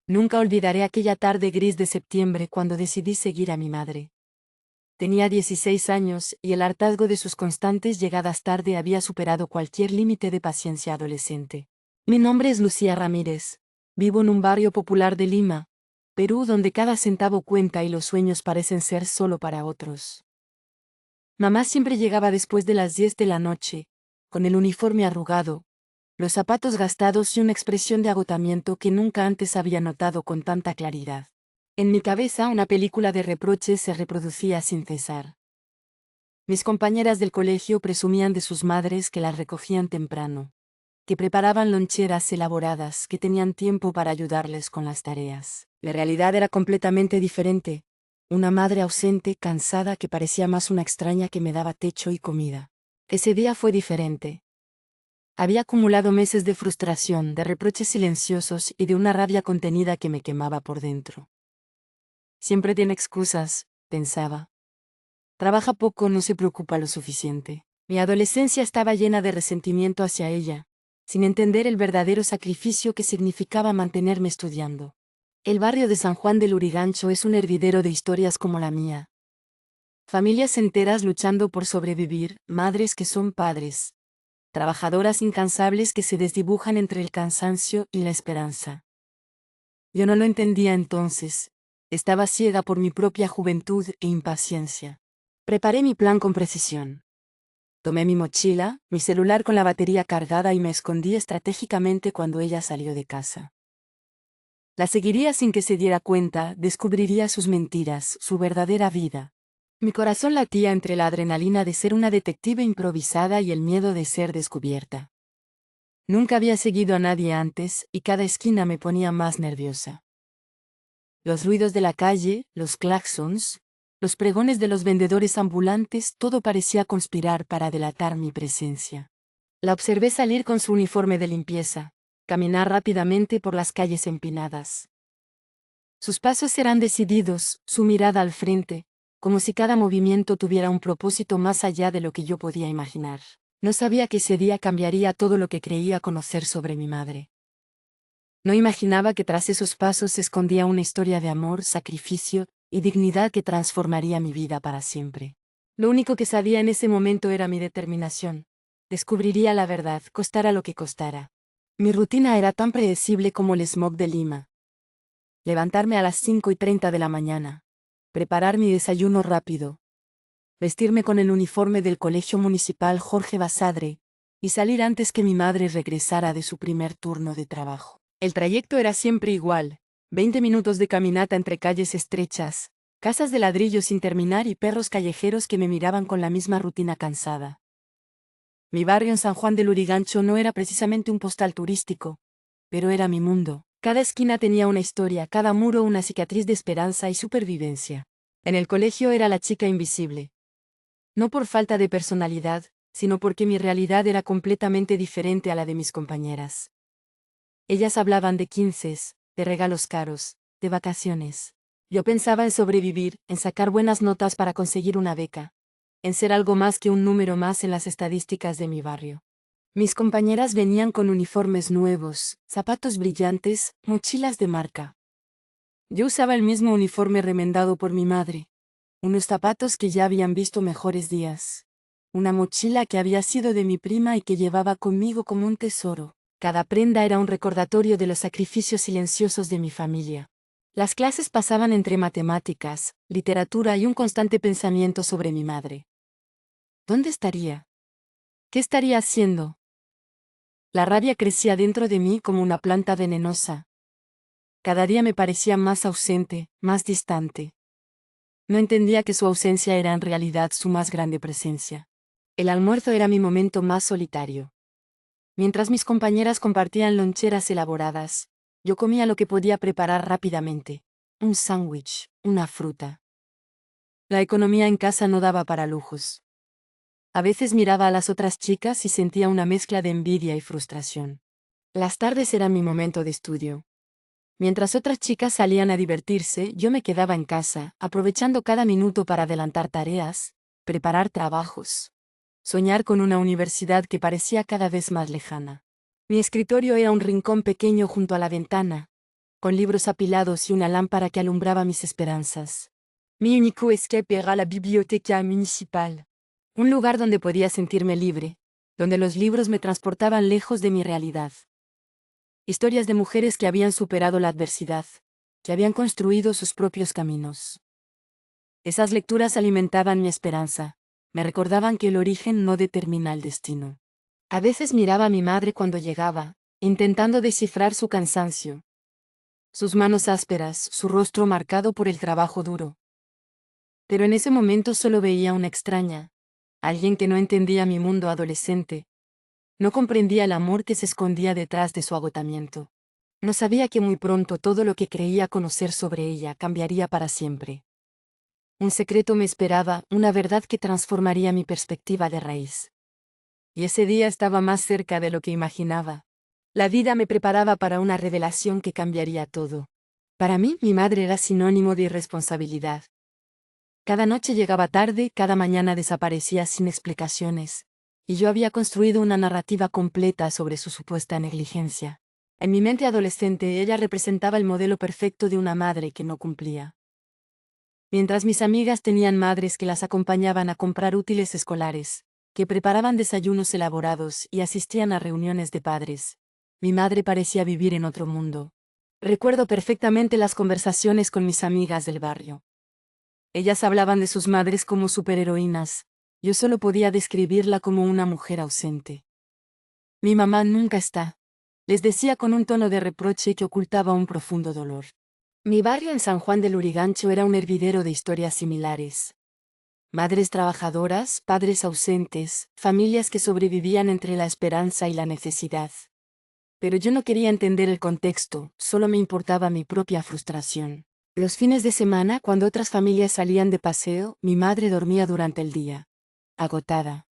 Nunca olvidaré aquella tarde gris de septiembre cuando decidí seguir a mi madre. Tenía 16 años y el hartazgo de sus constantes llegadas tarde había superado cualquier límite de paciencia adolescente. Mi nombre es Lucía Ramírez. Vivo en un barrio popular de Lima, Perú, donde cada centavo cuenta y los sueños parecen ser solo para otros. Mamá siempre llegaba después de las 10 de la noche, con el uniforme arrugado, los zapatos gastados y una expresión de agotamiento que nunca antes había notado con tanta claridad. En mi cabeza una película de reproches se reproducía sin cesar. Mis compañeras del colegio presumían de sus madres que las recogían temprano, que preparaban loncheras elaboradas, que tenían tiempo para ayudarles con las tareas. La realidad era completamente diferente. Una madre ausente, cansada, que parecía más una extraña que me daba techo y comida. Ese día fue diferente. Había acumulado meses de frustración, de reproches silenciosos y de una rabia contenida que me quemaba por dentro. Siempre tiene excusas, pensaba. Trabaja poco, no se preocupa lo suficiente. Mi adolescencia estaba llena de resentimiento hacia ella, sin entender el verdadero sacrificio que significaba mantenerme estudiando. El barrio de San Juan del Lurigancho es un hervidero de historias como la mía. Familias enteras luchando por sobrevivir, madres que son padres, trabajadoras incansables que se desdibujan entre el cansancio y la esperanza. Yo no lo entendía entonces, estaba ciega por mi propia juventud e impaciencia. Preparé mi plan con precisión. Tomé mi mochila, mi celular con la batería cargada y me escondí estratégicamente cuando ella salió de casa. La seguiría sin que se diera cuenta, descubriría sus mentiras, su verdadera vida. Mi corazón latía entre la adrenalina de ser una detective improvisada y el miedo de ser descubierta. Nunca había seguido a nadie antes, y cada esquina me ponía más nerviosa. Los ruidos de la calle, los claxons, los pregones de los vendedores ambulantes, todo parecía conspirar para delatar mi presencia. La observé salir con su uniforme de limpieza, caminar rápidamente por las calles empinadas. Sus pasos eran decididos, su mirada al frente, como si cada movimiento tuviera un propósito más allá de lo que yo podía imaginar. No sabía que ese día cambiaría todo lo que creía conocer sobre mi madre. No imaginaba que tras esos pasos se escondía una historia de amor, sacrificio y dignidad que transformaría mi vida para siempre. Lo único que sabía en ese momento era mi determinación. Descubriría la verdad, costara lo que costara. Mi rutina era tan predecible como el smog de Lima. Levantarme a las 5:30 de la mañana. Preparar mi desayuno rápido. Vestirme con el uniforme del Colegio Municipal Jorge Basadre, y salir antes que mi madre regresara de su primer turno de trabajo. El trayecto era siempre igual, 20 minutos de caminata entre calles estrechas, casas de ladrillo sin terminar y perros callejeros que me miraban con la misma rutina cansada. Mi barrio en San Juan del Lurigancho no era precisamente un postal turístico, pero era mi mundo. Cada esquina tenía una historia, cada muro una cicatriz de esperanza y supervivencia. En el colegio era la chica invisible. No por falta de personalidad, sino porque mi realidad era completamente diferente a la de mis compañeras. Ellas hablaban de quinces, de regalos caros, de vacaciones. Yo pensaba en sobrevivir, en sacar buenas notas para conseguir una beca, en ser algo más que un número más en las estadísticas de mi barrio. Mis compañeras venían con uniformes nuevos, zapatos brillantes, mochilas de marca. Yo usaba el mismo uniforme remendado por mi madre, unos zapatos que ya habían visto mejores días, una mochila que había sido de mi prima y que llevaba conmigo como un tesoro. Cada prenda era un recordatorio de los sacrificios silenciosos de mi familia. Las clases pasaban entre matemáticas, literatura y un constante pensamiento sobre mi madre. ¿Dónde estaría? ¿Qué estaría haciendo? La rabia crecía dentro de mí como una planta venenosa. Cada día me parecía más ausente, más distante. No entendía que su ausencia era en realidad su más grande presencia. El almuerzo era mi momento más solitario. Mientras mis compañeras compartían loncheras elaboradas, yo comía lo que podía preparar rápidamente. Un sándwich, una fruta. La economía en casa no daba para lujos. A veces miraba a las otras chicas y sentía una mezcla de envidia y frustración. Las tardes eran mi momento de estudio. Mientras otras chicas salían a divertirse, yo me quedaba en casa, aprovechando cada minuto para adelantar tareas, preparar trabajos, soñar con una universidad que parecía cada vez más lejana. Mi escritorio era un rincón pequeño junto a la ventana, con libros apilados y una lámpara que alumbraba mis esperanzas. Mi único escape era la biblioteca municipal. Un lugar donde podía sentirme libre, donde los libros me transportaban lejos de mi realidad. Historias de mujeres que habían superado la adversidad, que habían construido sus propios caminos. Esas lecturas alimentaban mi esperanza, me recordaban que el origen no determina el destino. A veces miraba a mi madre cuando llegaba, intentando descifrar su cansancio. Sus manos ásperas, su rostro marcado por el trabajo duro. Pero en ese momento solo veía una extraña, alguien que no entendía mi mundo adolescente. No comprendía el amor que se escondía detrás de su agotamiento. No sabía que muy pronto todo lo que creía conocer sobre ella cambiaría para siempre. Un secreto me esperaba, una verdad que transformaría mi perspectiva de raíz. Y ese día estaba más cerca de lo que imaginaba. La vida me preparaba para una revelación que cambiaría todo. Para mí, mi madre era sinónimo de irresponsabilidad. Cada noche llegaba tarde, cada mañana desaparecía sin explicaciones, y yo había construido una narrativa completa sobre su supuesta negligencia. En mi mente adolescente ella representaba el modelo perfecto de una madre que no cumplía. Mientras mis amigas tenían madres que las acompañaban a comprar útiles escolares, que preparaban desayunos elaborados y asistían a reuniones de padres, mi madre parecía vivir en otro mundo. Recuerdo perfectamente las conversaciones con mis amigas del barrio. Ellas hablaban de sus madres como superheroínas, yo solo podía describirla como una mujer ausente. Mi mamá nunca está, les decía con un tono de reproche que ocultaba un profundo dolor. Mi barrio en San Juan del Lurigancho era un hervidero de historias similares. Madres trabajadoras, padres ausentes, familias que sobrevivían entre la esperanza y la necesidad. Pero yo no quería entender el contexto, solo me importaba mi propia frustración. Los fines de semana, cuando otras familias salían de paseo, mi madre dormía durante el día, agotada.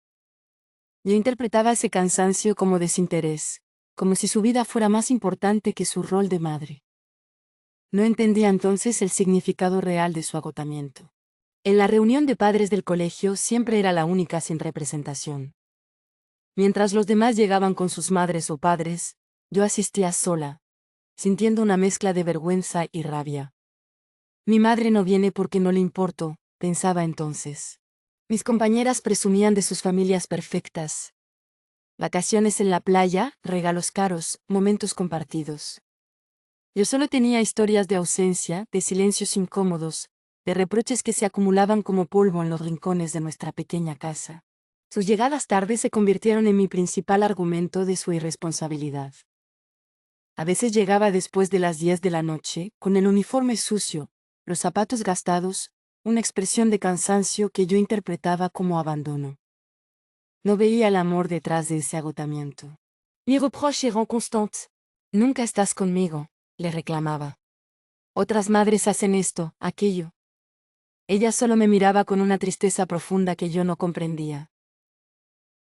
Yo interpretaba ese cansancio como desinterés, como si su vida fuera más importante que su rol de madre. No entendía entonces el significado real de su agotamiento. En la reunión de padres del colegio siempre era la única sin representación. Mientras los demás llegaban con sus madres o padres, yo asistía sola, sintiendo una mezcla de vergüenza y rabia. Mi madre no viene porque no le importo, pensaba entonces. Mis compañeras presumían de sus familias perfectas. Vacaciones en la playa, regalos caros, momentos compartidos. Yo solo tenía historias de ausencia, de silencios incómodos, de reproches que se acumulaban como polvo en los rincones de nuestra pequeña casa. Sus llegadas tarde se convirtieron en mi principal argumento de su irresponsabilidad. A veces llegaba después de las 10 de la noche, con el uniforme sucio, los zapatos gastados, una expresión de cansancio que yo interpretaba como abandono. No veía el amor detrás de ese agotamiento. Mis reproches eran constantes. Nunca estás conmigo, le reclamaba. Otras madres hacen esto, aquello. Ella solo me miraba con una tristeza profunda que yo no comprendía.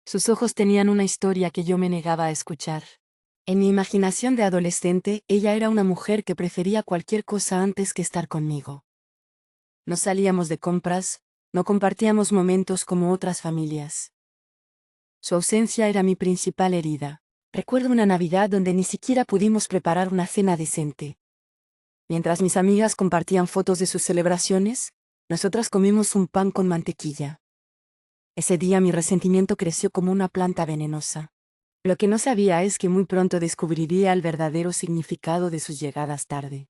Sus ojos tenían una historia que yo me negaba a escuchar. En mi imaginación de adolescente, ella era una mujer que prefería cualquier cosa antes que estar conmigo. No salíamos de compras, no compartíamos momentos como otras familias. Su ausencia era mi principal herida. Recuerdo una Navidad donde ni siquiera pudimos preparar una cena decente. Mientras mis amigas compartían fotos de sus celebraciones, nosotras comimos un pan con mantequilla. Ese día mi resentimiento creció como una planta venenosa. Lo que no sabía es que muy pronto descubriría el verdadero significado de sus llegadas tarde.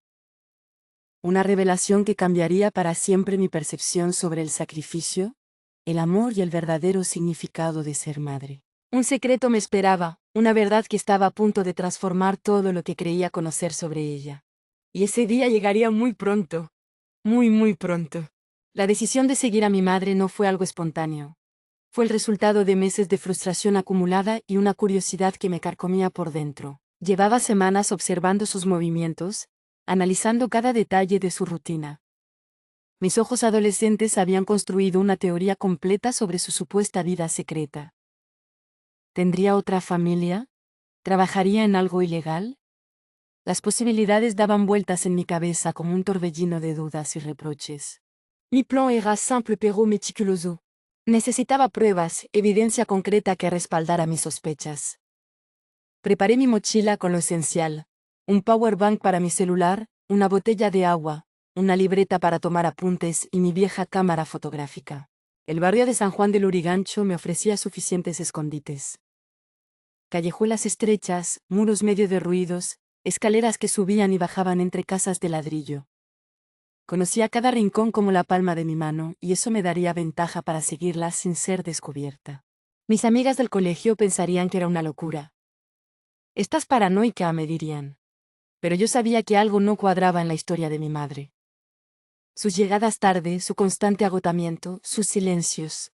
Una revelación que cambiaría para siempre mi percepción sobre el sacrificio, el amor y el verdadero significado de ser madre. Un secreto me esperaba, una verdad que estaba a punto de transformar todo lo que creía conocer sobre ella. Y ese día llegaría muy pronto. Muy pronto. La decisión de seguir a mi madre no fue algo espontáneo. Fue el resultado de meses de frustración acumulada y una curiosidad que me carcomía por dentro. Llevaba semanas observando sus movimientos, analizando cada detalle de su rutina. Mis ojos adolescentes habían construido una teoría completa sobre su supuesta vida secreta. ¿Tendría otra familia? ¿Trabajaría en algo ilegal? Las posibilidades daban vueltas en mi cabeza como un torbellino de dudas y reproches. Mi plan era simple pero meticuloso. Necesitaba pruebas, evidencia concreta que respaldara mis sospechas. Preparé mi mochila con lo esencial: Un power bank para mi celular, una botella de agua, una libreta para tomar apuntes y mi vieja cámara fotográfica. El barrio de San Juan del Lurigancho me ofrecía suficientes escondites. Callejuelas estrechas, muros medio derruidos, escaleras que subían y bajaban entre casas de ladrillo. Conocía cada rincón como la palma de mi mano, y eso me daría ventaja para seguirla sin ser descubierta. Mis amigas del colegio pensarían que era una locura. «Estás paranoica», me dirían. Pero yo sabía que algo no cuadraba en la historia de mi madre. Sus llegadas tarde, su constante agotamiento, sus silencios.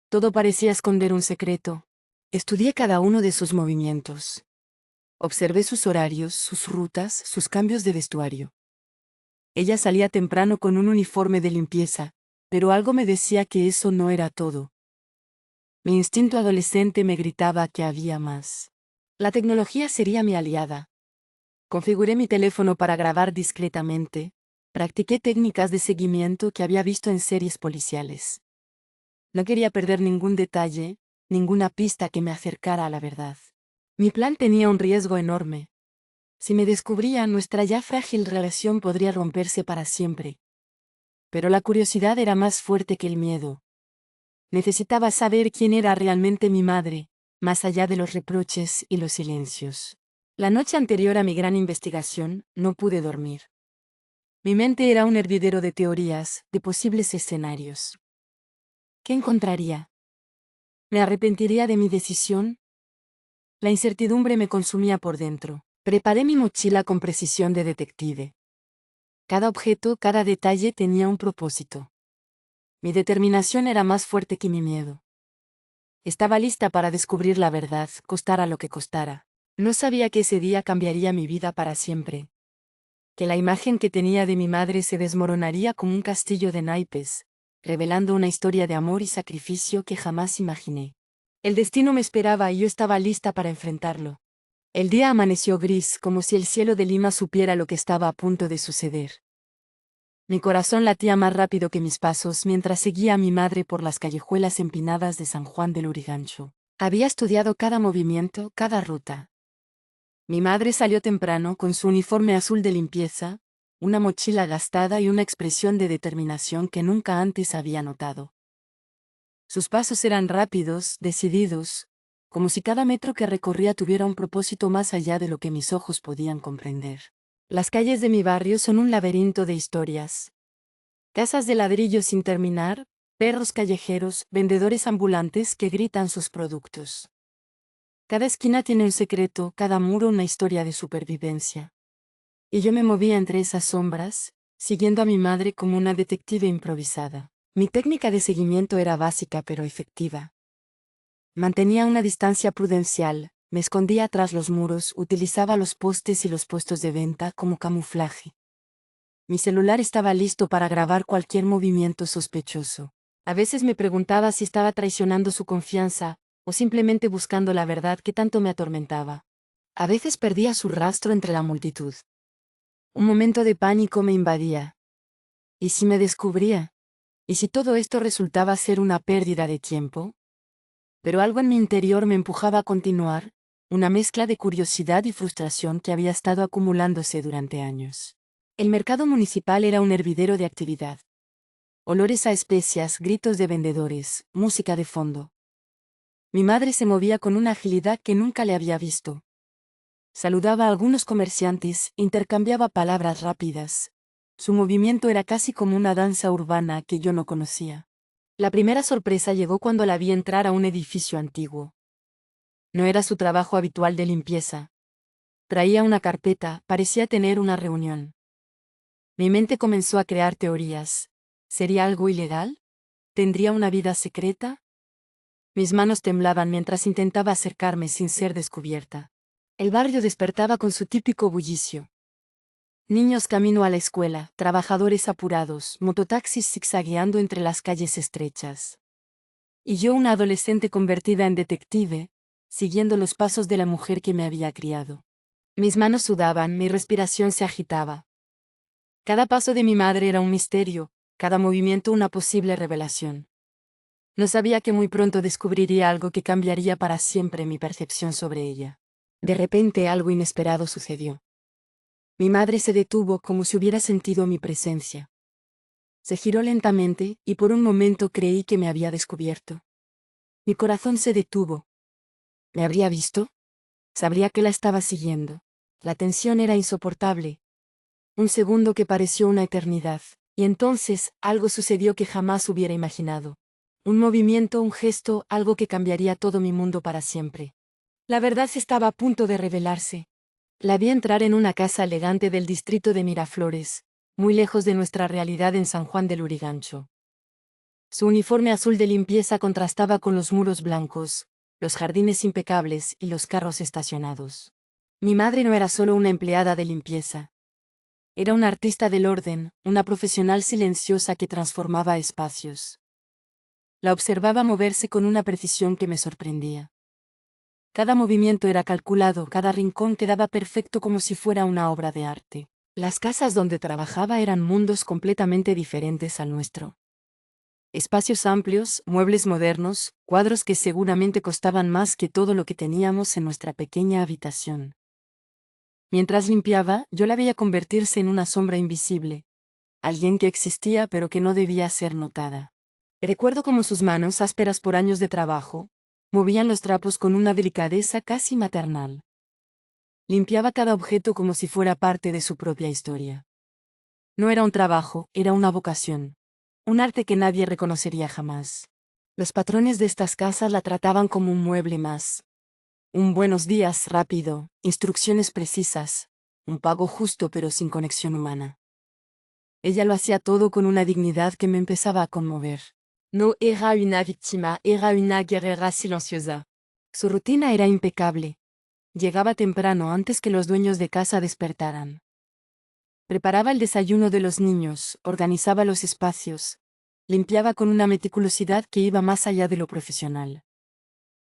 Todo parecía esconder un secreto. Estudié cada uno de sus movimientos. Observé sus horarios, sus rutas, sus cambios de vestuario. Ella salía temprano con un uniforme de limpieza, pero algo me decía que eso no era todo. Mi instinto adolescente me gritaba que había más. La tecnología sería mi aliada. Configuré mi teléfono para grabar discretamente. Practiqué técnicas de seguimiento que había visto en series policiales. No quería perder ningún detalle, ninguna pista que me acercara a la verdad. Mi plan tenía un riesgo enorme. Si me descubría, nuestra ya frágil relación podría romperse para siempre. Pero la curiosidad era más fuerte que el miedo. Necesitaba saber quién era realmente mi madre, más allá de los reproches y los silencios. La noche anterior a mi gran investigación, no pude dormir. Mi mente era un hervidero de teorías, de posibles escenarios. ¿Qué encontraría? ¿Me arrepentiría de mi decisión? La incertidumbre me consumía por dentro. Preparé mi mochila con precisión de detective. Cada objeto, cada detalle tenía un propósito. Mi determinación era más fuerte que mi miedo. Estaba lista para descubrir la verdad, costara lo que costara. No sabía que ese día cambiaría mi vida para siempre. Que la imagen que tenía de mi madre se desmoronaría como un castillo de naipes, revelando una historia de amor y sacrificio que jamás imaginé. El destino me esperaba y yo estaba lista para enfrentarlo. El día amaneció gris, como si el cielo de Lima supiera lo que estaba a punto de suceder. Mi corazón latía más rápido que mis pasos mientras seguía a mi madre por las callejuelas empinadas de San Juan del Lurigancho. Había estudiado cada movimiento, cada ruta. Mi madre salió temprano con su uniforme azul de limpieza, una mochila gastada y una expresión de determinación que nunca antes había notado. Sus pasos eran rápidos, decididos, como si cada metro que recorría tuviera un propósito más allá de lo que mis ojos podían comprender. Las calles de mi barrio son un laberinto de historias. Casas de ladrillo sin terminar, perros callejeros, vendedores ambulantes que gritan sus productos. Cada esquina tiene un secreto, cada muro una historia de supervivencia. Y yo me movía entre esas sombras, siguiendo a mi madre como una detective improvisada. Mi técnica de seguimiento era básica pero efectiva. Mantenía una distancia prudencial, me escondía tras los muros, utilizaba los postes y los puestos de venta como camuflaje. Mi celular estaba listo para grabar cualquier movimiento sospechoso. A veces me preguntaba si estaba traicionando su confianza, o simplemente buscando la verdad que tanto me atormentaba. A veces perdía su rastro entre la multitud. Un momento de pánico me invadía. ¿Y si me descubría? ¿Y si todo esto resultaba ser una pérdida de tiempo? Pero algo en mi interior me empujaba a continuar, una mezcla de curiosidad y frustración que había estado acumulándose durante años. El mercado municipal era un hervidero de actividad. Olores a especias, gritos de vendedores, música de fondo. Mi madre se movía con una agilidad que nunca le había visto. Saludaba a algunos comerciantes, intercambiaba palabras rápidas. Su movimiento era casi como una danza urbana que yo no conocía. La primera sorpresa llegó cuando la vi entrar a un edificio antiguo. No era su trabajo habitual de limpieza. Traía una carpeta, parecía tener una reunión. Mi mente comenzó a crear teorías. ¿Sería algo ilegal? ¿Tendría una vida secreta? Mis manos temblaban mientras intentaba acercarme sin ser descubierta. El barrio despertaba con su típico bullicio. Niños camino a la escuela, trabajadores apurados, mototaxis zigzagueando entre las calles estrechas. Y yo, una adolescente convertida en detective, siguiendo los pasos de la mujer que me había criado. Mis manos sudaban, mi respiración se agitaba. Cada paso de mi madre era un misterio, cada movimiento una posible revelación. No sabía que muy pronto descubriría algo que cambiaría para siempre mi percepción sobre ella. De repente algo inesperado sucedió. Mi madre se detuvo como si hubiera sentido mi presencia. Se giró lentamente, y por un momento creí que me había descubierto. Mi corazón se detuvo. ¿Me habría visto? Sabría que la estaba siguiendo. La tensión era insoportable. Un segundo que pareció una eternidad. Y entonces, algo sucedió que jamás hubiera imaginado. Un movimiento, un gesto, algo que cambiaría todo mi mundo para siempre. La verdad estaba a punto de revelarse. La vi entrar en una casa elegante del distrito de Miraflores, muy lejos de nuestra realidad en San Juan del Lurigancho. Su uniforme azul de limpieza contrastaba con los muros blancos, los jardines impecables y los carros estacionados. Mi madre no era solo una empleada de limpieza. Era una artista del orden, una profesional silenciosa que transformaba espacios. La observaba moverse con una precisión que me sorprendía. Cada movimiento era calculado, cada rincón quedaba perfecto como si fuera una obra de arte. Las casas donde trabajaba eran mundos completamente diferentes al nuestro. Espacios amplios, muebles modernos, cuadros que seguramente costaban más que todo lo que teníamos en nuestra pequeña habitación. Mientras limpiaba, yo la veía convertirse en una sombra invisible, alguien que existía pero que no debía ser notada. Recuerdo cómo sus manos, ásperas por años de trabajo, movían los trapos con una delicadeza casi maternal. Limpiaba cada objeto como si fuera parte de su propia historia. No era un trabajo, era una vocación. Un arte que nadie reconocería jamás. Los patrones de estas casas la trataban como un mueble más. Un buenos días rápido, instrucciones precisas, un pago justo pero sin conexión humana. Ella lo hacía todo con una dignidad que me empezaba a conmover. No era una víctima, era una guerrera silenciosa. Su rutina era impecable. Llegaba temprano antes que los dueños de casa despertaran. Preparaba el desayuno de los niños, organizaba los espacios, limpiaba con una meticulosidad que iba más allá de lo profesional.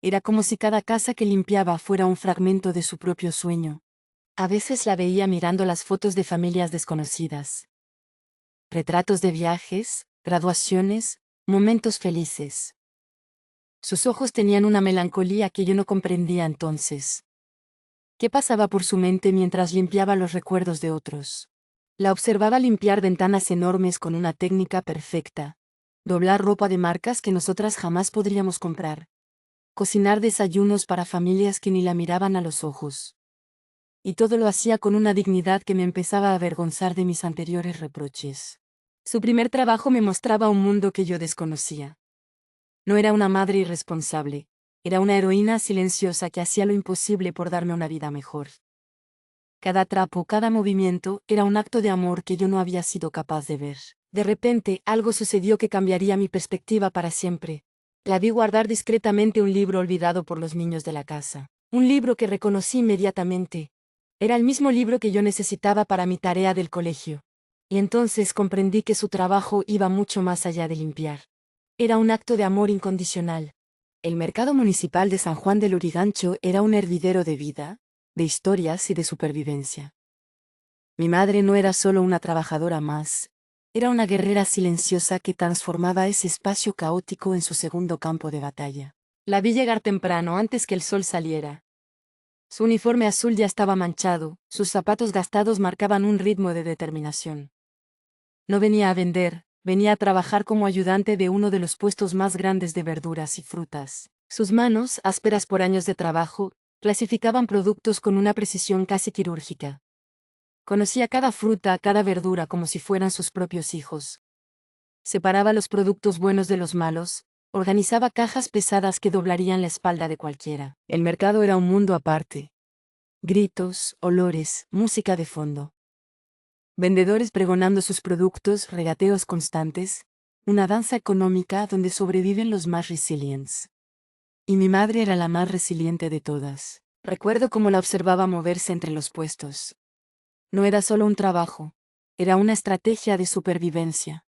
Era como si cada casa que limpiaba fuera un fragmento de su propio sueño. A veces la veía mirando las fotos de familias desconocidas. Retratos de viajes, graduaciones, momentos felices. Sus ojos tenían una melancolía que yo no comprendía entonces. ¿Qué pasaba por su mente mientras limpiaba los recuerdos de otros? La observaba limpiar ventanas enormes con una técnica perfecta, doblar ropa de marcas que nosotras jamás podríamos comprar, cocinar desayunos para familias que ni la miraban a los ojos. Y todo lo hacía con una dignidad que me empezaba a avergonzar de mis anteriores reproches. Su primer trabajo me mostraba un mundo que yo desconocía. No era una madre irresponsable, era una heroína silenciosa que hacía lo imposible por darme una vida mejor. Cada trapo, cada movimiento, era un acto de amor que yo no había sido capaz de ver. De repente, algo sucedió que cambiaría mi perspectiva para siempre. La vi guardar discretamente un libro olvidado por los niños de la casa. Un libro que reconocí inmediatamente. Era el mismo libro que yo necesitaba para mi tarea del colegio. Y entonces comprendí que su trabajo iba mucho más allá de limpiar. Era un acto de amor incondicional. El mercado municipal de San Juan del Lurigancho era un hervidero de vida, de historias y de supervivencia. Mi madre no era solo una trabajadora más, era una guerrera silenciosa que transformaba ese espacio caótico en su segundo campo de batalla. La vi llegar temprano antes que el sol saliera. Su uniforme azul ya estaba manchado, sus zapatos gastados marcaban un ritmo de determinación. No venía a vender, venía a trabajar como ayudante de uno de los puestos más grandes de verduras y frutas. Sus manos, ásperas por años de trabajo, clasificaban productos con una precisión casi quirúrgica. Conocía cada fruta, cada verdura como si fueran sus propios hijos. Separaba los productos buenos de los malos, organizaba cajas pesadas que doblarían la espalda de cualquiera. El mercado era un mundo aparte. Gritos, olores, música de fondo. Vendedores pregonando sus productos, regateos constantes, una danza económica donde sobreviven los más resilientes. Y mi madre era la más resiliente de todas. Recuerdo cómo la observaba moverse entre los puestos. No era solo un trabajo, era una estrategia de supervivencia.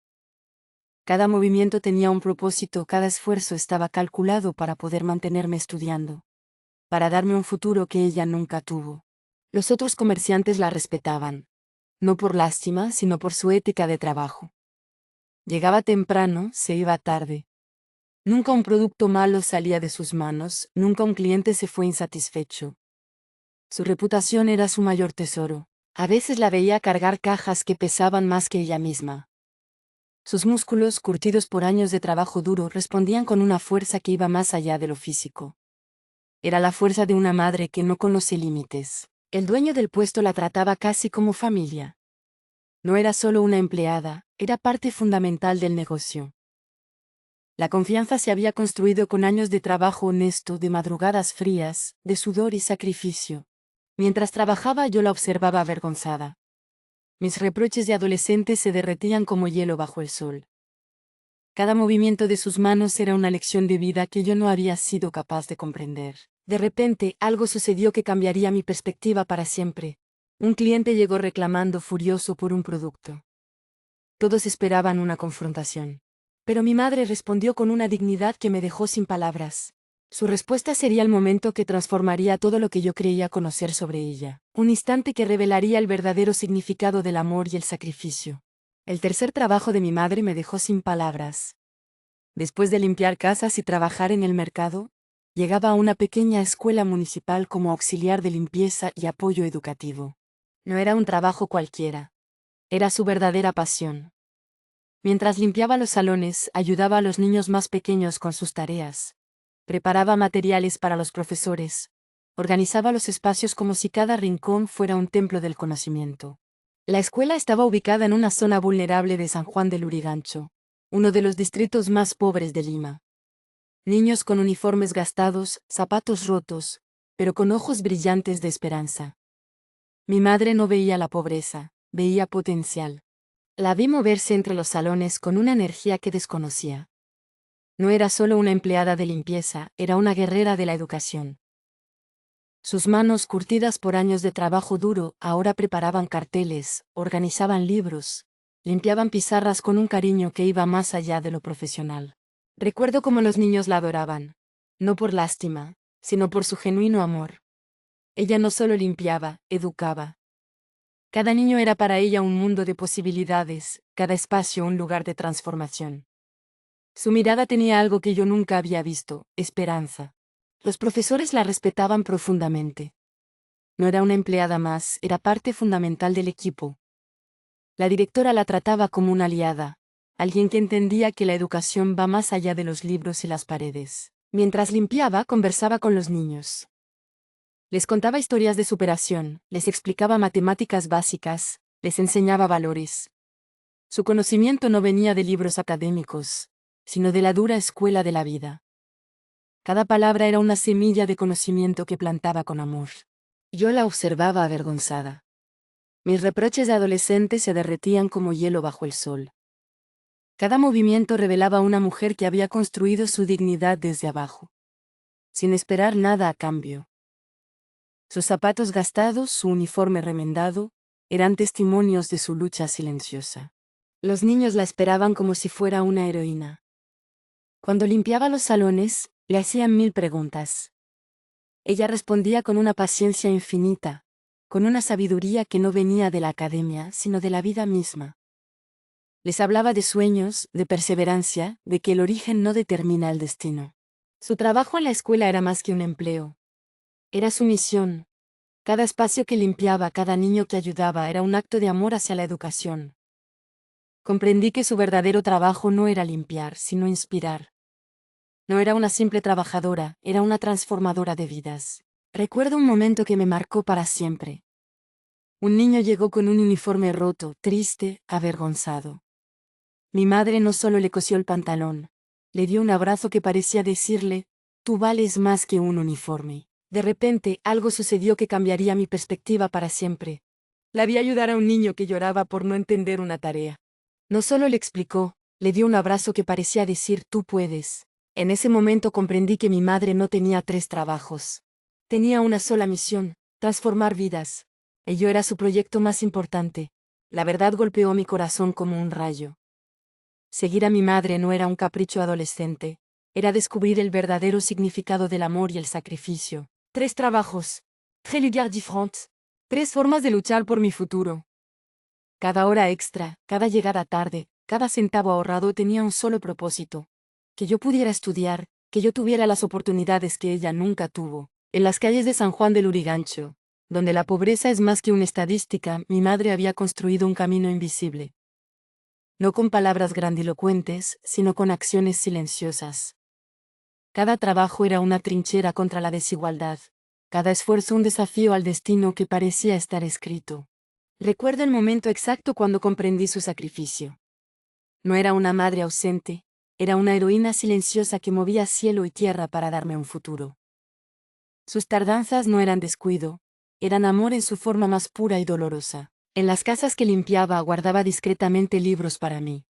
Cada movimiento tenía un propósito, cada esfuerzo estaba calculado para poder mantenerme estudiando, para darme un futuro que ella nunca tuvo. Los otros comerciantes la respetaban, no por lástima, sino por su ética de trabajo. Llegaba temprano, se iba tarde. Nunca un producto malo salía de sus manos, nunca un cliente se fue insatisfecho. Su reputación era su mayor tesoro. A veces la veía cargar cajas que pesaban más que ella misma. Sus músculos, curtidos por años de trabajo duro, respondían con una fuerza que iba más allá de lo físico. Era la fuerza de una madre que no conoce límites. El dueño del puesto la trataba casi como familia. No era solo una empleada, era parte fundamental del negocio. La confianza se había construido con años de trabajo honesto, de madrugadas frías, de sudor y sacrificio. Mientras trabajaba yo la observaba avergonzada. Mis reproches de adolescente se derretían como hielo bajo el sol. Cada movimiento de sus manos era una lección de vida que yo no había sido capaz de comprender. De repente, algo sucedió que cambiaría mi perspectiva para siempre. Un cliente llegó reclamando furioso por un producto. Todos esperaban una confrontación. Pero mi madre respondió con una dignidad que me dejó sin palabras. Su respuesta sería el momento que transformaría todo lo que yo creía conocer sobre ella. Un instante que revelaría el verdadero significado del amor y el sacrificio. El tercer trabajo de mi madre me dejó sin palabras. Después de limpiar casas y trabajar en el mercado, llegaba a una pequeña escuela municipal como auxiliar de limpieza y apoyo educativo. No era un trabajo cualquiera. Era su verdadera pasión. Mientras limpiaba los salones, ayudaba a los niños más pequeños con sus tareas. Preparaba materiales para los profesores. Organizaba los espacios como si cada rincón fuera un templo del conocimiento. La escuela estaba ubicada en una zona vulnerable de San Juan del Lurigancho, uno de los distritos más pobres de Lima. Niños con uniformes gastados, zapatos rotos, pero con ojos brillantes de esperanza. Mi madre no veía la pobreza, veía potencial. La vi moverse entre los salones con una energía que desconocía. No era solo una empleada de limpieza, era una guerrera de la educación. Sus manos, curtidas por años de trabajo duro, ahora preparaban carteles, organizaban libros, limpiaban pizarras con un cariño que iba más allá de lo profesional. Recuerdo cómo los niños la adoraban. No por lástima, sino por su genuino amor. Ella no solo limpiaba, educaba. Cada niño era para ella un mundo de posibilidades, cada espacio un lugar de transformación. Su mirada tenía algo que yo nunca había visto, esperanza. Los profesores la respetaban profundamente. No era una empleada más, era parte fundamental del equipo. La directora la trataba como una aliada, alguien que entendía que la educación va más allá de los libros y las paredes. Mientras limpiaba, conversaba con los niños. Les contaba historias de superación, les explicaba matemáticas básicas, les enseñaba valores. Su conocimiento no venía de libros académicos, sino de la dura escuela de la vida. Cada palabra era una semilla de conocimiento que plantaba con amor. Yo la observaba avergonzada. Mis reproches de adolescente se derretían como hielo bajo el sol. Cada movimiento revelaba a una mujer que había construido su dignidad desde abajo, sin esperar nada a cambio. Sus zapatos gastados, su uniforme remendado, eran testimonios de su lucha silenciosa. Los niños la esperaban como si fuera una heroína. Cuando limpiaba los salones, le hacían 1000 preguntas. Ella respondía con una paciencia infinita, con una sabiduría que no venía de la academia, sino de la vida misma. Les hablaba de sueños, de perseverancia, de que el origen no determina el destino. Su trabajo en la escuela era más que un empleo. Era su misión. Cada espacio que limpiaba, cada niño que ayudaba era un acto de amor hacia la educación. Comprendí que su verdadero trabajo no era limpiar, sino inspirar. No era una simple trabajadora, era una transformadora de vidas. Recuerdo un momento que me marcó para siempre. Un niño llegó con un uniforme roto, triste, avergonzado. Mi madre no solo le cosió el pantalón, le dio un abrazo que parecía decirle, tú vales más que un uniforme. De repente, algo sucedió que cambiaría mi perspectiva para siempre. La vi ayudar a un niño que lloraba por no entender una tarea. No solo le explicó, le dio un abrazo que parecía decir, tú puedes. En ese momento comprendí que mi madre no tenía 3 trabajos. Tenía una sola misión, transformar vidas. Ello era su proyecto más importante. La verdad golpeó mi corazón como un rayo. Seguir a mi madre no era un capricho adolescente, era descubrir el verdadero significado del amor y el sacrificio. 3 trabajos. 3 lugares différents. 3 formas de luchar por mi futuro. Cada hora extra, cada llegada tarde, cada centavo ahorrado tenía un solo propósito. Que yo pudiera estudiar, que yo tuviera las oportunidades que ella nunca tuvo. En las calles de San Juan del Lurigancho, Donde la pobreza es más que una estadística, mi madre había construido un camino invisible. No con palabras grandilocuentes, sino con acciones silenciosas. Cada trabajo era una trinchera contra la desigualdad, cada esfuerzo un desafío al destino que parecía estar escrito. Recuerdo el momento exacto cuando comprendí su sacrificio. No era una madre ausente, era una heroína silenciosa que movía cielo y tierra para darme un futuro. Sus tardanzas no eran descuido, eran amor en su forma más pura y dolorosa. En las casas que limpiaba guardaba discretamente libros para mí.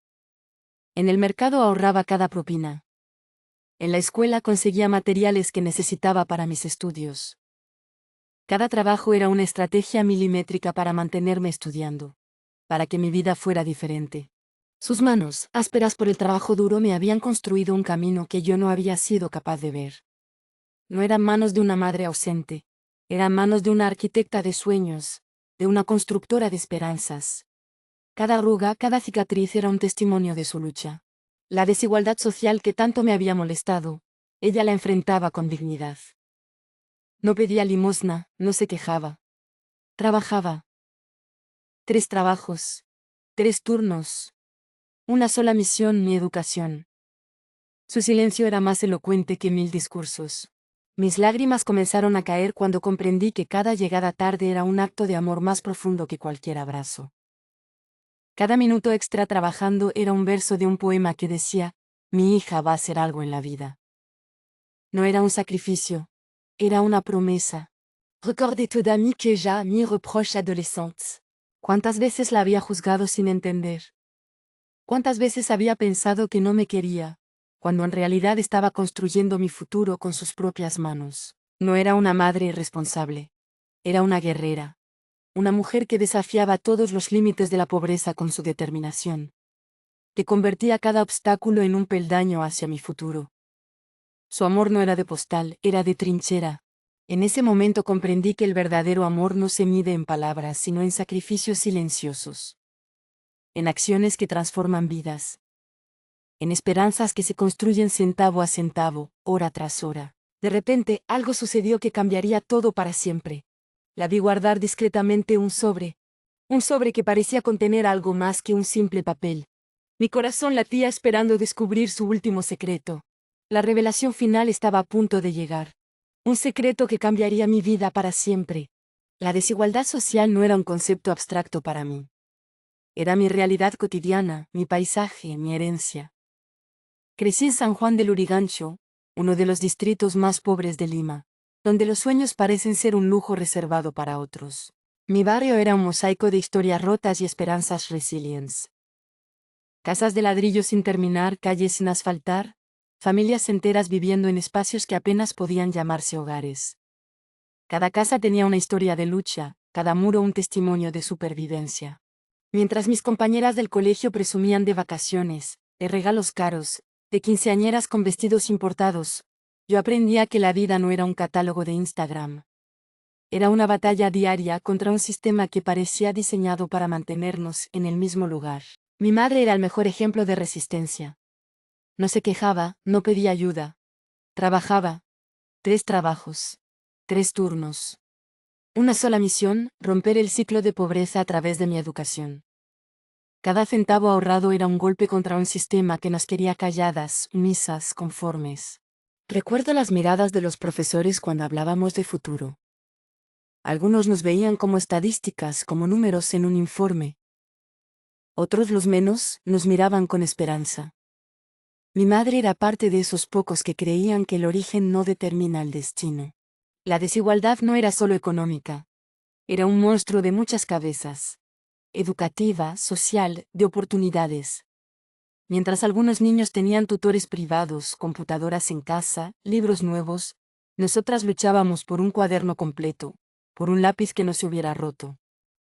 En el mercado ahorraba cada propina. En la escuela conseguía materiales que necesitaba para mis estudios. Cada trabajo era una estrategia milimétrica para mantenerme estudiando, para que mi vida fuera diferente. Sus manos, ásperas por el trabajo duro, me habían construido un camino que yo no había sido capaz de ver. No eran manos de una madre ausente, eran manos de una arquitecta de sueños, de una constructora de esperanzas. Cada arruga, cada cicatriz era un testimonio de su lucha. La desigualdad social que tanto me había molestado, ella la enfrentaba con dignidad. No pedía limosna, no se quejaba. Trabajaba. 3 trabajos. 3 turnos. Una sola misión, mi educación. Su silencio era más elocuente que 1000 discursos. Mis lágrimas comenzaron a caer cuando comprendí que cada llegada tarde era un acto de amor más profundo que cualquier abrazo. Cada minuto extra trabajando era un verso de un poema que decía, mi hija va a hacer algo en la vida. No era un sacrificio, era una promesa. Recordé tout d'amis que ya me reproche adolescentes. ¿Cuántas veces la había juzgado sin entender? ¿Cuántas veces había pensado que no me quería, cuando en realidad estaba construyendo mi futuro con sus propias manos? No era una madre irresponsable. Era una guerrera. Una mujer que desafiaba todos los límites de la pobreza con su determinación. Que convertía cada obstáculo en un peldaño hacia mi futuro. Su amor no era de postal, era de trinchera. En ese momento comprendí que el verdadero amor no se mide en palabras, sino en sacrificios silenciosos. En acciones que transforman vidas. En esperanzas que se construyen centavo a centavo, hora tras hora. De repente, algo sucedió que cambiaría todo para siempre. La vi guardar discretamente un sobre que parecía contener algo más que un simple papel. Mi corazón latía esperando descubrir su último secreto. La revelación final estaba a punto de llegar. Un secreto que cambiaría mi vida para siempre. La desigualdad social no era un concepto abstracto para mí. Era mi realidad cotidiana, mi paisaje, mi herencia. Crecí en San Juan del Lurigancho, uno de los distritos más pobres de Lima, donde los sueños parecen ser un lujo reservado para otros. Mi barrio era un mosaico de historias rotas y esperanzas resilientes. Casas de ladrillo sin terminar, calles sin asfaltar, familias enteras viviendo en espacios que apenas podían llamarse hogares. Cada casa tenía una historia de lucha, cada muro un testimonio de supervivencia. Mientras mis compañeras del colegio presumían de vacaciones, de regalos caros, de quinceañeras con vestidos importados, yo aprendía que la vida no era un catálogo de Instagram. Era una batalla diaria contra un sistema que parecía diseñado para mantenernos en el mismo lugar. Mi madre era el mejor ejemplo de resistencia. No se quejaba, no pedía ayuda. Trabajaba. 3 trabajos. 3 turnos. Una sola misión, romper el ciclo de pobreza a través de mi educación. Cada centavo ahorrado era un golpe contra un sistema que nos quería calladas, sumisas, conformes. Recuerdo las miradas de los profesores cuando hablábamos de futuro. Algunos nos veían como estadísticas, como números en un informe. Otros, los menos, nos miraban con esperanza. Mi madre era parte de esos pocos que creían que el origen no determina el destino. La desigualdad no era solo económica. Era un monstruo de muchas cabezas. Educativa, social, de oportunidades. Mientras algunos niños tenían tutores privados, computadoras en casa, libros nuevos, nosotras luchábamos por un cuaderno completo, por un lápiz que no se hubiera roto.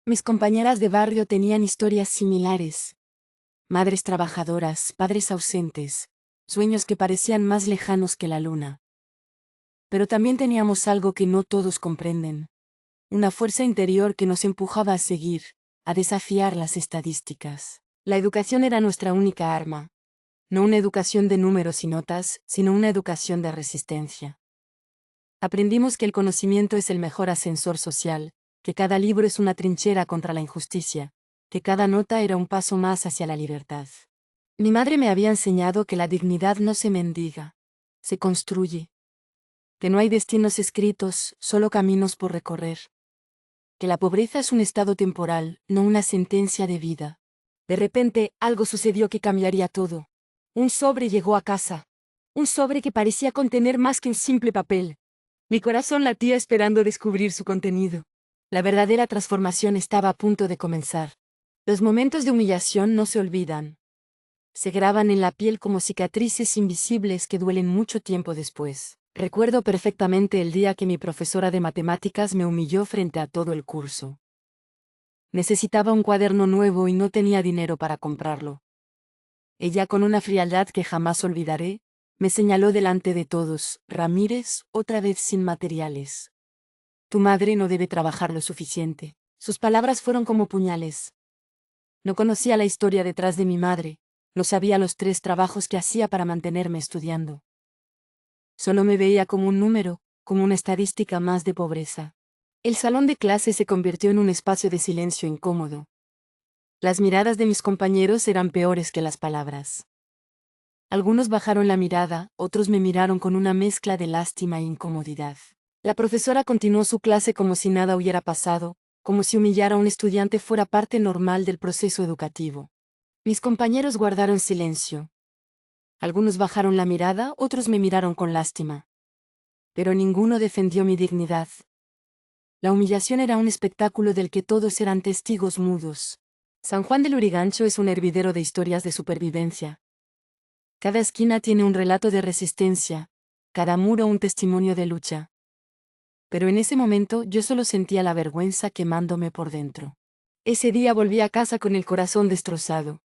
Mis compañeras de barrio tenían historias similares. Madres trabajadoras, padres ausentes, sueños que parecían más lejanos que la luna. Pero también teníamos algo que no todos comprenden. Una fuerza interior que nos empujaba a seguir, a desafiar las estadísticas. La educación era nuestra única arma. No una educación de números y notas, sino una educación de resistencia. Aprendimos que el conocimiento es el mejor ascensor social, que cada libro es una trinchera contra la injusticia, que cada nota era un paso más hacia la libertad. Mi madre me había enseñado que la dignidad no se mendiga, se construye, que no hay destinos escritos, solo caminos por recorrer, que la pobreza es un estado temporal, no una sentencia de vida. De repente, algo sucedió que cambiaría todo. Un sobre llegó a casa. Un sobre que parecía contener más que un simple papel. Mi corazón latía esperando descubrir su contenido. La verdadera transformación estaba a punto de comenzar. Los momentos de humillación no se olvidan. Se graban en la piel como cicatrices invisibles que duelen mucho tiempo después. Recuerdo perfectamente el día que mi profesora de matemáticas me humilló frente a todo el curso. Necesitaba un cuaderno nuevo y no tenía dinero para comprarlo. Ella, con una frialdad que jamás olvidaré, me señaló delante de todos: Ramírez, otra vez sin materiales. Tu madre no debe trabajar lo suficiente. Sus palabras fueron como puñales. No conocía la historia detrás de mi madre, no sabía los 3 trabajos que hacía para mantenerme estudiando. Solo me veía como un número, como una estadística más de pobreza. El salón de clase se convirtió en un espacio de silencio incómodo. Las miradas de mis compañeros eran peores que las palabras. Algunos bajaron la mirada, otros me miraron con una mezcla de lástima e incomodidad. La profesora continuó su clase como si nada hubiera pasado, como si humillar a un estudiante fuera parte normal del proceso educativo. Mis compañeros guardaron silencio. Algunos bajaron la mirada, otros me miraron con lástima. Pero ninguno defendió mi dignidad. La humillación era un espectáculo del que todos eran testigos mudos. San Juan de Lurigancho es un hervidero de historias de supervivencia. Cada esquina tiene un relato de resistencia, cada muro un testimonio de lucha. Pero en ese momento yo solo sentía la vergüenza quemándome por dentro. Ese día volví a casa con el corazón destrozado.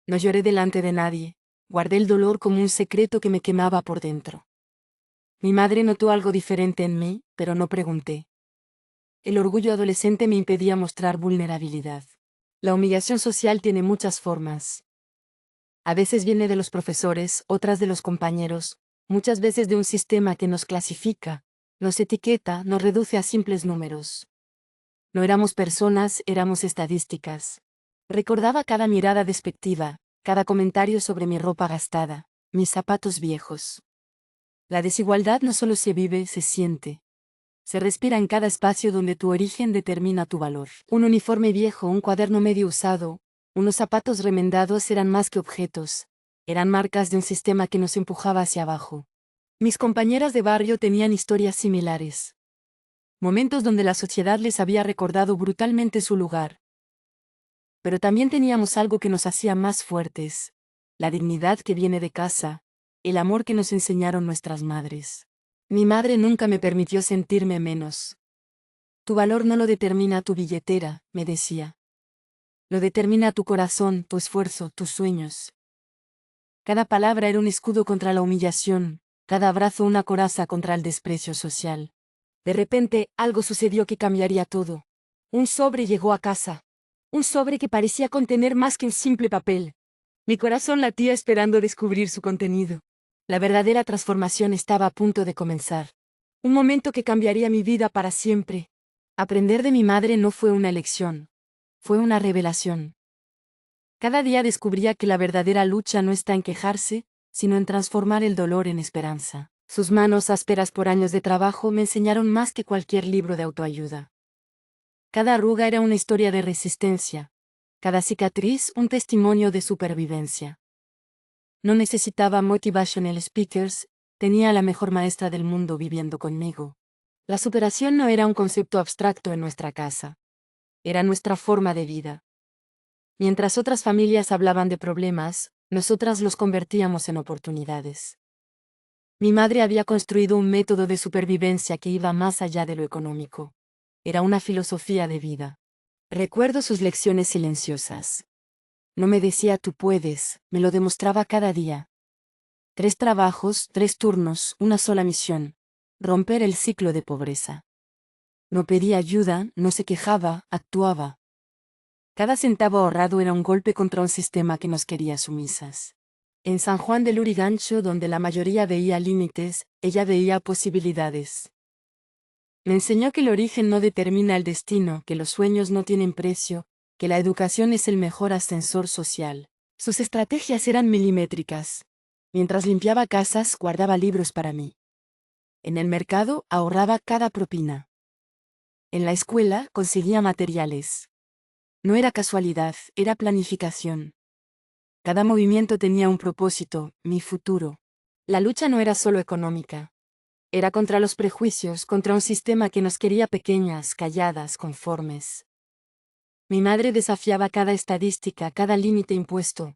No lloré delante de nadie, guardé el dolor como un secreto que me quemaba por dentro. Mi madre notó algo diferente en mí, pero no pregunté. El orgullo adolescente me impedía mostrar vulnerabilidad. La humillación social tiene muchas formas. A veces viene de los profesores, otras de los compañeros, muchas veces de un sistema que nos clasifica, nos etiqueta, nos reduce a simples números. No éramos personas, éramos estadísticas. Recordaba cada mirada despectiva, cada comentario sobre mi ropa gastada, mis zapatos viejos. La desigualdad no solo se vive, se siente. Se respira en cada espacio donde tu origen determina tu valor. Un uniforme viejo, un cuaderno medio usado, unos zapatos remendados eran más que objetos, eran marcas de un sistema que nos empujaba hacia abajo. Mis compañeras de barrio tenían historias similares. Momentos donde la sociedad les había recordado brutalmente su lugar. Pero también teníamos algo que nos hacía más fuertes: la dignidad que viene de casa, el amor que nos enseñaron nuestras madres. Mi madre nunca me permitió sentirme menos. Tu valor no lo determina tu billetera, me decía. Lo determina tu corazón, tu esfuerzo, tus sueños. Cada palabra era un escudo contra la humillación, cada abrazo una coraza contra el desprecio social. De repente, algo sucedió que cambiaría todo. Un sobre llegó a casa. Un sobre que parecía contener más que un simple papel. Mi corazón latía esperando descubrir su contenido. La verdadera transformación estaba a punto de comenzar. Un momento que cambiaría mi vida para siempre. Aprender de mi madre no fue una elección. Fue una revelación. Cada día descubría que la verdadera lucha no está en quejarse, sino en transformar el dolor en esperanza. Sus manos ásperas por años de trabajo me enseñaron más que cualquier libro de autoayuda. Cada arruga era una historia de resistencia. Cada cicatriz un testimonio de supervivencia. No necesitaba motivational speakers, tenía a la mejor maestra del mundo viviendo conmigo. La superación no era un concepto abstracto en nuestra casa. Era nuestra forma de vida. Mientras otras familias hablaban de problemas, nosotras los convertíamos en oportunidades. Mi madre había construido un método de supervivencia que iba más allá de lo económico. Era una filosofía de vida. Recuerdo sus lecciones silenciosas. No me decía tú puedes, me lo demostraba cada día. 3 trabajos, 3 turnos, una sola misión: romper el ciclo de pobreza. No pedía ayuda, no se quejaba, actuaba. Cada centavo ahorrado era un golpe contra un sistema que nos quería sumisas. En San Juan de Lurigancho, donde la mayoría veía límites, ella veía posibilidades. Me enseñó que el origen no determina el destino, que los sueños no tienen precio, que la educación es el mejor ascensor social. Sus estrategias eran milimétricas. Mientras limpiaba casas, guardaba libros para mí. En el mercado, ahorraba cada propina. En la escuela, conseguía materiales. No era casualidad, era planificación. Cada movimiento tenía un propósito, mi futuro. La lucha no era solo económica. Era contra los prejuicios, contra un sistema que nos quería pequeñas, calladas, conformes. Mi madre desafiaba cada estadística, cada límite impuesto.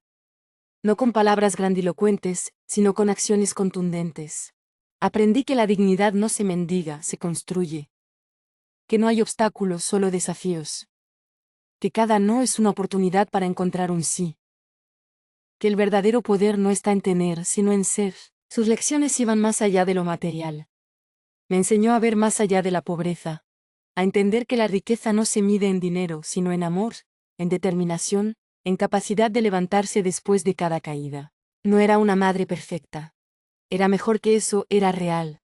No con palabras grandilocuentes, sino con acciones contundentes. Aprendí que la dignidad no se mendiga, se construye. Que no hay obstáculos, solo desafíos. Que cada no es una oportunidad para encontrar un sí. Que el verdadero poder no está en tener, sino en ser. Sus lecciones iban más allá de lo material. Me enseñó a ver más allá de la pobreza, a entender que la riqueza no se mide en dinero, sino en amor, en determinación, en capacidad de levantarse después de cada caída. No era una madre perfecta. Era mejor que eso, era real.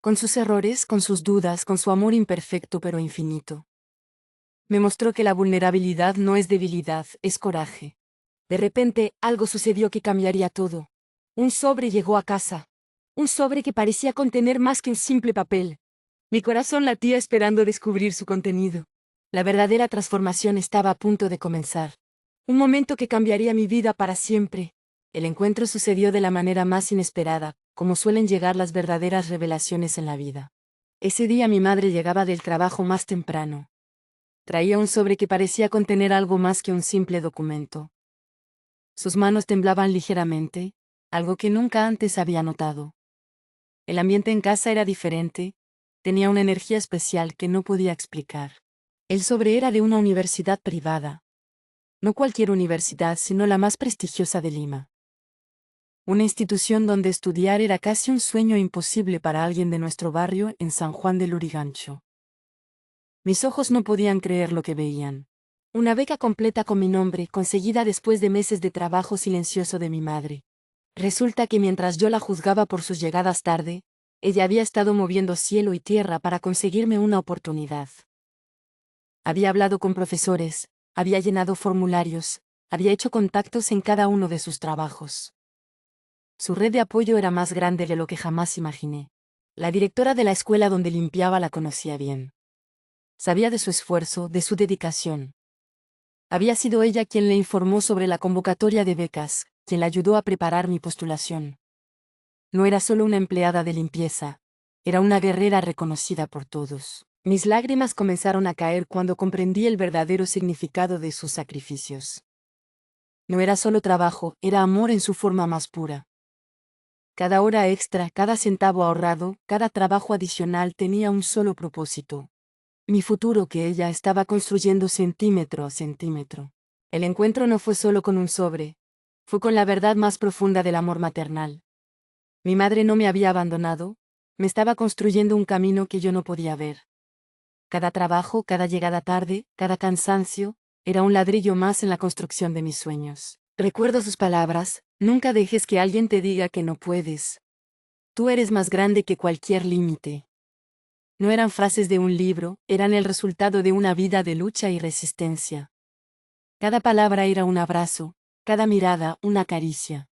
Con sus errores, con sus dudas, con su amor imperfecto pero infinito. Me mostró que la vulnerabilidad no es debilidad, es coraje. De repente, algo sucedió que cambiaría todo. Un sobre llegó a casa. Un sobre que parecía contener más que un simple papel. Mi corazón latía esperando descubrir su contenido. La verdadera transformación estaba a punto de comenzar. Un momento que cambiaría mi vida para siempre. El encuentro sucedió de la manera más inesperada, como suelen llegar las verdaderas revelaciones en la vida. Ese día mi madre llegaba del trabajo más temprano. Traía un sobre que parecía contener algo más que un simple documento. Sus manos temblaban ligeramente, algo que nunca antes había notado. El ambiente en casa era diferente, tenía una energía especial que no podía explicar. El sobre era de una universidad privada. No cualquier universidad, sino la más prestigiosa de Lima. Una institución donde estudiar era casi un sueño imposible para alguien de nuestro barrio en San Juan del Lurigancho. Mis ojos no podían creer lo que veían. Una beca completa con mi nombre, conseguida después de meses de trabajo silencioso de mi madre. Resulta que mientras yo la juzgaba por sus llegadas tarde, ella había estado moviendo cielo y tierra para conseguirme una oportunidad. Había hablado con profesores, había llenado formularios, había hecho contactos en cada uno de sus trabajos. Su red de apoyo era más grande de lo que jamás imaginé. La directora de la escuela donde limpiaba la conocía bien. Sabía de su esfuerzo, de su dedicación. Había sido ella quien le informó sobre la convocatoria de becas, quien la ayudó a preparar mi postulación. No era solo una empleada de limpieza, era una guerrera reconocida por todos. Mis lágrimas comenzaron a caer cuando comprendí el verdadero significado de sus sacrificios. No era solo trabajo, era amor en su forma más pura. Cada hora extra, cada centavo ahorrado, cada trabajo adicional tenía un solo propósito. Mi futuro que ella estaba construyendo centímetro a centímetro. El encuentro no fue solo con un sobre, fue con la verdad más profunda del amor maternal. Mi madre no me había abandonado, me estaba construyendo un camino que yo no podía ver. Cada trabajo, cada llegada tarde, cada cansancio, era un ladrillo más en la construcción de mis sueños. Recuerdo sus palabras: nunca dejes que alguien te diga que no puedes. Tú eres más grande que cualquier límite. No eran frases de un libro, eran el resultado de una vida de lucha y resistencia. Cada palabra era un abrazo, cada mirada una caricia.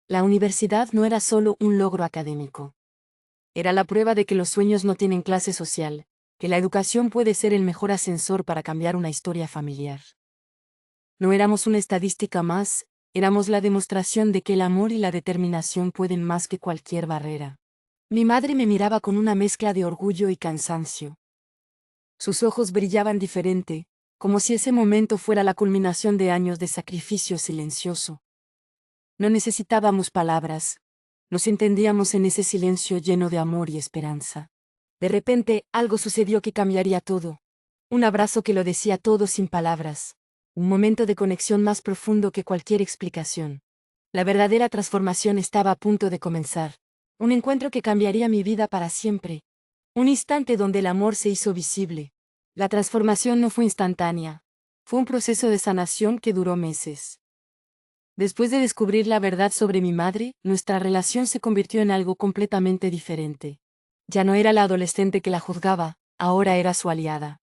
La universidad no era solo un logro académico. Era la prueba de que los sueños no tienen clase social, que la educación puede ser el mejor ascensor para cambiar una historia familiar. No éramos una estadística más, éramos la demostración de que el amor y la determinación pueden más que cualquier barrera. Mi madre me miraba con una mezcla de orgullo y cansancio. Sus ojos brillaban diferente, como si ese momento fuera la culminación de años de sacrificio silencioso. No necesitábamos palabras, nos entendíamos en ese silencio lleno de amor y esperanza. De repente, algo sucedió que cambiaría todo. Un abrazo que lo decía todo sin palabras. Un momento de conexión más profundo que cualquier explicación. La verdadera transformación estaba a punto de comenzar. Un encuentro que cambiaría mi vida para siempre. Un instante donde el amor se hizo visible. La transformación no fue instantánea. Fue un proceso de sanación que duró meses. Después de descubrir la verdad sobre mi madre, nuestra relación se convirtió en algo completamente diferente. Ya no era la adolescente que la juzgaba, ahora era su aliada.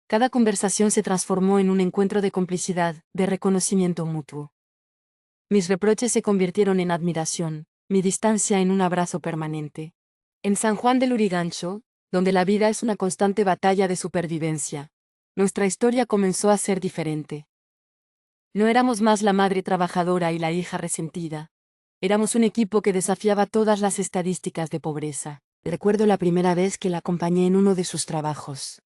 Cada conversación se transformó en un encuentro de complicidad, de reconocimiento mutuo. Mis reproches se convirtieron en admiración, mi distancia en un abrazo permanente. En San Juan del Lurigancho, donde la vida es una constante batalla de supervivencia, nuestra historia comenzó a ser diferente. No éramos más la madre trabajadora y la hija resentida. Éramos un equipo que desafiaba todas las estadísticas de pobreza. Recuerdo la primera vez que la acompañé en uno de sus trabajos.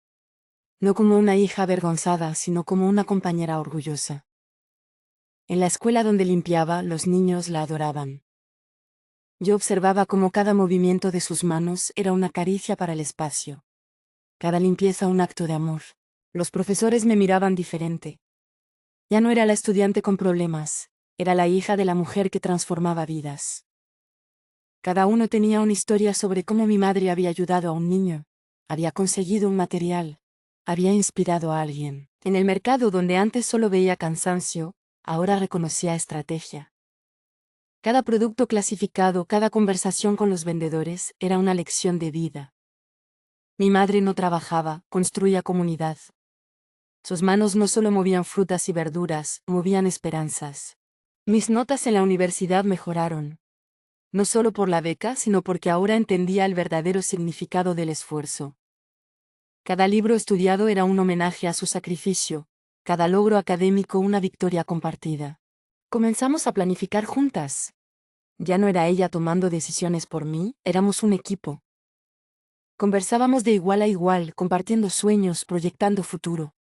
No como una hija avergonzada, sino como una compañera orgullosa. En la escuela donde limpiaba, los niños la adoraban. Yo observaba cómo cada movimiento de sus manos era una caricia para el espacio. Cada limpieza un acto de amor. Los profesores me miraban diferente. Ya no era la estudiante con problemas, era la hija de la mujer que transformaba vidas. Cada uno tenía una historia sobre cómo mi madre había ayudado a un niño, había conseguido un material, había inspirado a alguien. En el mercado donde antes solo veía cansancio, ahora reconocía estrategia. Cada producto clasificado, cada conversación con los vendedores era una lección de vida. Mi madre no trabajaba, construía comunidad. Sus manos no solo movían frutas y verduras, movían esperanzas. Mis notas en la universidad mejoraron. No solo por la beca, sino porque ahora entendía el verdadero significado del esfuerzo. Cada libro estudiado era un homenaje a su sacrificio, cada logro académico una victoria compartida. Comenzamos a planificar juntas. Ya no era ella tomando decisiones por mí, éramos un equipo. Conversábamos de igual a igual, compartiendo sueños, proyectando futuro.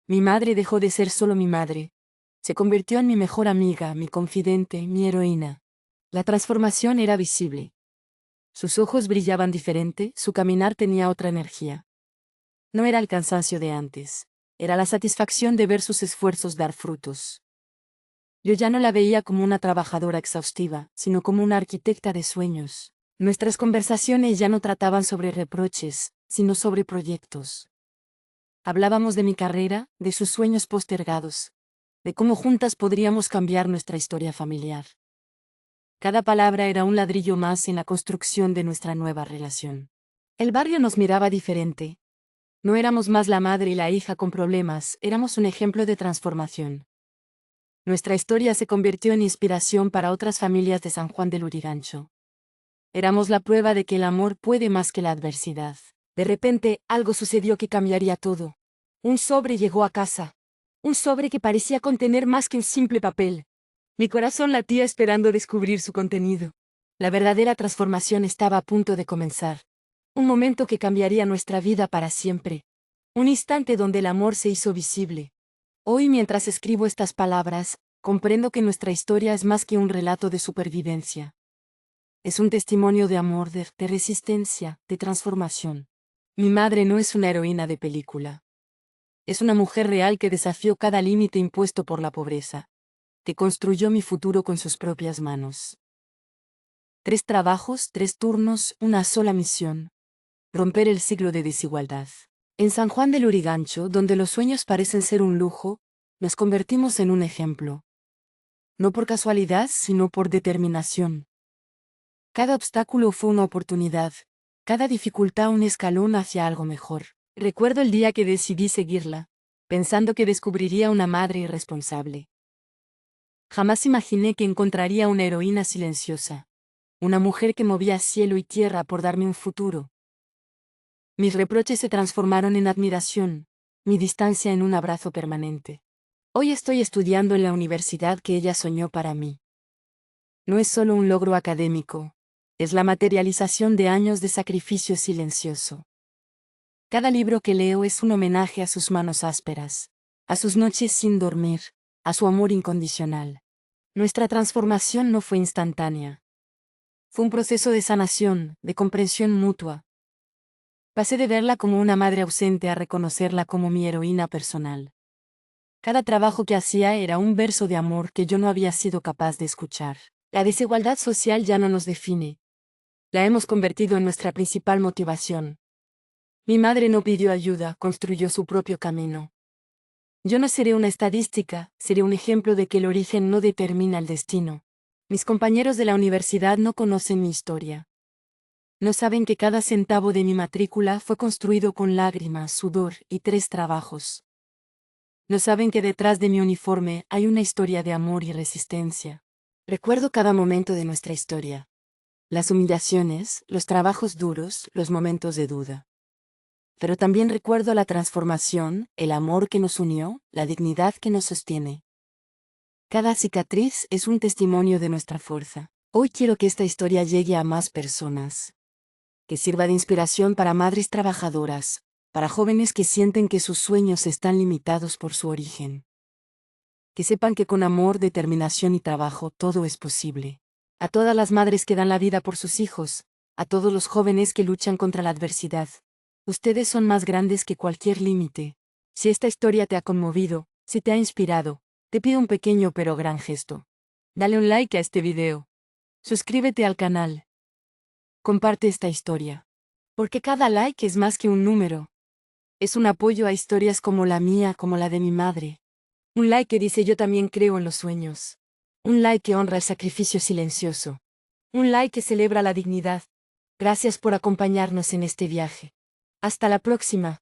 Mi madre dejó de ser solo mi madre. Se convirtió en mi mejor amiga, mi confidente, mi heroína. La transformación era visible. Sus ojos brillaban diferente, su caminar tenía otra energía. No era el cansancio de antes, era la satisfacción de ver sus esfuerzos dar frutos. Yo ya no la veía como una trabajadora exhaustiva, sino como una arquitecta de sueños. Nuestras conversaciones ya no trataban sobre reproches, sino sobre proyectos. Hablábamos de mi carrera, de sus sueños postergados, de cómo juntas podríamos cambiar nuestra historia familiar. Cada palabra era un ladrillo más en la construcción de nuestra nueva relación. El barrio nos miraba diferente. No éramos más la madre y la hija con problemas, éramos un ejemplo de transformación. Nuestra historia se convirtió en inspiración para otras familias de San Juan del Lurigancho. Éramos la prueba de que el amor puede más que la adversidad. De repente, algo sucedió que cambiaría todo. Un sobre llegó a casa. Un sobre que parecía contener más que un simple papel. Mi corazón latía esperando descubrir su contenido. La verdadera transformación estaba a punto de comenzar. Un momento que cambiaría nuestra vida para siempre. Un instante donde el amor se hizo visible. Hoy, mientras escribo estas palabras, comprendo que nuestra historia es más que un relato de supervivencia. Es un testimonio de amor, de resistencia, de transformación. Mi madre no es una heroína de película. Es una mujer real que desafió cada límite impuesto por la pobreza, que construyó mi futuro con sus propias manos. 3 trabajos, 3 turnos, una sola misión. Romper el siglo de desigualdad. En San Juan del Lurigancho, donde los sueños parecen ser un lujo, nos convertimos en un ejemplo. No por casualidad, sino por determinación. Cada obstáculo fue una oportunidad, cada dificultad un escalón hacia algo mejor. Recuerdo el día que decidí seguirla, pensando que descubriría una madre irresponsable. Jamás imaginé que encontraría una heroína silenciosa, una mujer que movía cielo y tierra por darme un futuro. Mis reproches se transformaron en admiración, mi distancia en un abrazo permanente. Hoy estoy estudiando en la universidad que ella soñó para mí. No es solo un logro académico, es la materialización de años de sacrificio silencioso. Cada libro que leo es un homenaje a sus manos ásperas, a sus noches sin dormir, a su amor incondicional. Nuestra transformación no fue instantánea. Fue un proceso de sanación, de comprensión mutua. Pasé de verla como una madre ausente a reconocerla como mi heroína personal. Cada trabajo que hacía era un verso de amor que yo no había sido capaz de escuchar. La desigualdad social ya no nos define. La hemos convertido en nuestra principal motivación. Mi madre no pidió ayuda, construyó su propio camino. Yo no seré una estadística, seré un ejemplo de que el origen no determina el destino. Mis compañeros de la universidad no conocen mi historia. No saben que cada centavo de mi matrícula fue construido con lágrimas, sudor y 3 trabajos. No saben que detrás de mi uniforme hay una historia de amor y resistencia. Recuerdo cada momento de nuestra historia. Las humillaciones, los trabajos duros, los momentos de duda. Pero también recuerdo la transformación, el amor que nos unió, la dignidad que nos sostiene. Cada cicatriz es un testimonio de nuestra fuerza. Hoy quiero que esta historia llegue a más personas. Que sirva de inspiración para madres trabajadoras, para jóvenes que sienten que sus sueños están limitados por su origen. Que sepan que con amor, determinación y trabajo todo es posible. A todas las madres que dan la vida por sus hijos, a todos los jóvenes que luchan contra la adversidad. Ustedes son más grandes que cualquier límite. Si esta historia te ha conmovido, si te ha inspirado, te pido un pequeño pero gran gesto. Dale un like a este video. Suscríbete al canal. Comparte esta historia. Porque cada like es más que un número. Es un apoyo a historias como la mía, como la de mi madre. Un like que dice yo también creo en los sueños. Un like que honra el sacrificio silencioso. Un like que celebra la dignidad. Gracias por acompañarnos en este viaje. Hasta la próxima.